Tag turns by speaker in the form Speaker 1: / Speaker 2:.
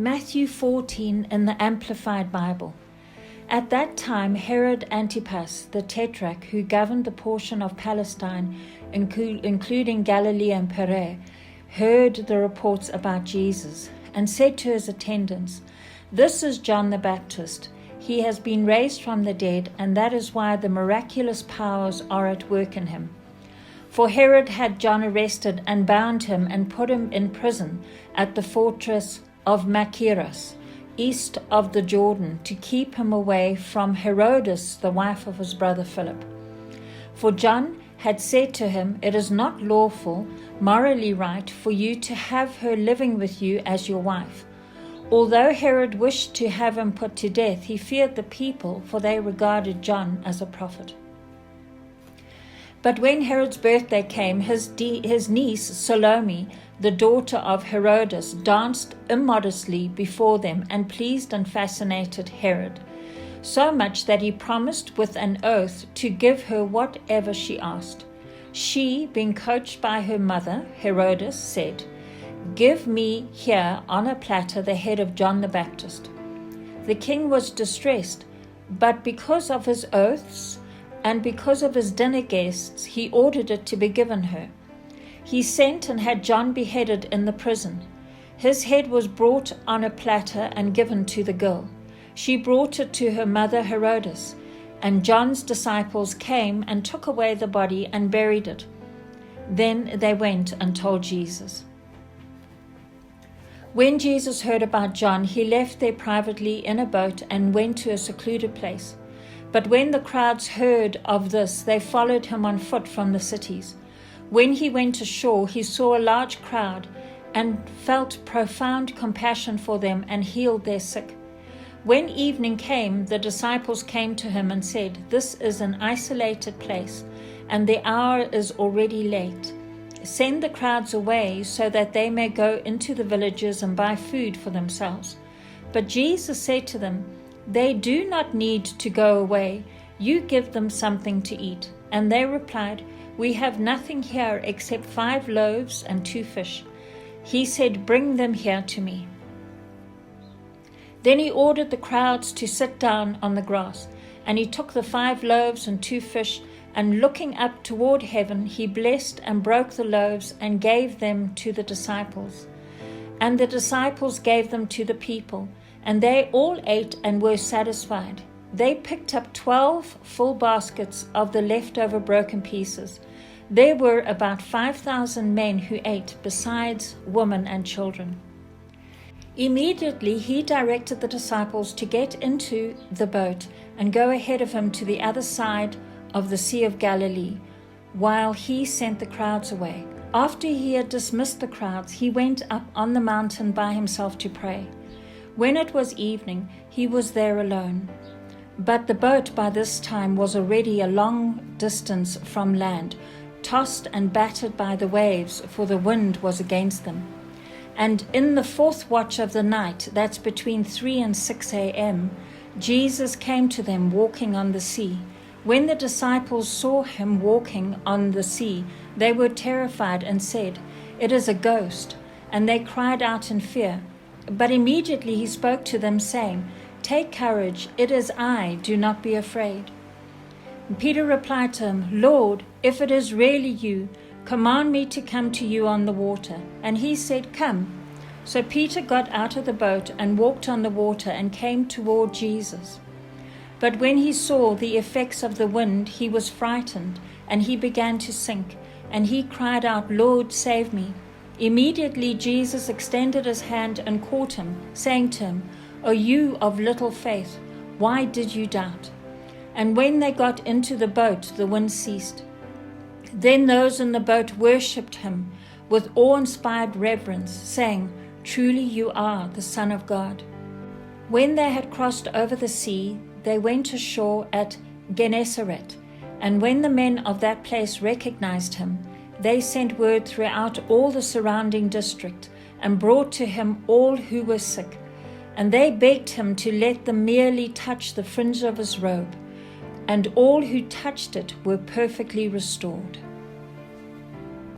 Speaker 1: Matthew 14 in the Amplified Bible. At that time, Herod Antipas, the tetrarch who governed the portion of Palestine, including Galilee and Perea, heard the reports about Jesus and said to his attendants, "This is John the Baptist. He has been raised from the dead, and that is why the miraculous powers are at work in him." For Herod had John arrested and bound him and put him in prison at the fortress of Machaerus, east of the Jordan, to keep him away from Herodias, the wife of his brother Philip. For John had said to him, "It is not lawful, morally right, for you to have her living with you as your wife." Although Herod wished to have him put to death, he feared the people, for they regarded John as a prophet. But when Herod's birthday came, his niece Salome, the daughter of Herodias, danced immodestly before them and pleased and fascinated Herod, so much that he promised with an oath to give her whatever she asked. She, being coached by her mother, Herodias, said, "Give me here on a platter the head of John the Baptist." The king was distressed, but because of his oaths and because of his dinner guests, he ordered it to be given her. He sent and had John beheaded in the prison. His head was brought on a platter and given to the girl. She brought it to her mother Herodias, and John's disciples came and took away the body and buried it. Then they went and told Jesus. When Jesus heard about John, he left there privately in a boat and went to a secluded place. But when the crowds heard of this, they followed him on foot from the cities. When he went ashore, he saw a large crowd and felt profound compassion for them and healed their sick. When evening came, the disciples came to him and said, "This is an isolated place, and the hour is already late. Send the crowds away so that they may go into the villages and buy food for themselves." But Jesus said to them, "They do not need to go away. You give them something to eat." And they replied, "We have nothing here except 5 loaves and 2 fish. He said, "Bring them here to me." Then he ordered the crowds to sit down on the grass, and he took the 5 loaves and 2 fish, and looking up toward heaven, he blessed and broke the loaves and gave them to the disciples. And the disciples gave them to the people, and they all ate and were satisfied. They picked up 12 full baskets of the leftover broken pieces. There were about 5,000 men who ate, besides women and children. Immediately he directed the disciples to get into the boat and go ahead of him to the other side of the Sea of Galilee, while he sent the crowds away. After he had dismissed the crowds, he went up on the mountain by himself to pray. When it was evening, he was there alone. But the boat by this time was already a long distance from land, tossed and battered by the waves, for the wind was against them. And in the 4th watch of the night, that's between 3 and 6 a.m., Jesus came to them walking on the sea. When the disciples saw him walking on the sea, they were terrified and said, "It is a ghost," and they cried out in fear. But immediately he spoke to them, saying, "Take courage, it is I, do not be afraid." And Peter replied to him, "Lord, if it is really you, command me to come to you on the water." And he said, "Come." So Peter got out of the boat and walked on the water and came toward Jesus. But when he saw the effects of the wind, he was frightened, and he began to sink. And he cried out, "Lord, save me." Immediately Jesus extended his hand and caught him, saying to him, "O you of little faith, why did you doubt?" And when they got into the boat, the wind ceased. Then those in the boat worshipped him with awe-inspired reverence, saying, "Truly you are the Son of God." When they had crossed over the sea, they went ashore at Gennesaret. And when the men of that place recognized him, they sent word throughout all the surrounding district and brought to him all who were sick. And they begged him to let them merely touch the fringe of his robe. And all who touched it were perfectly restored.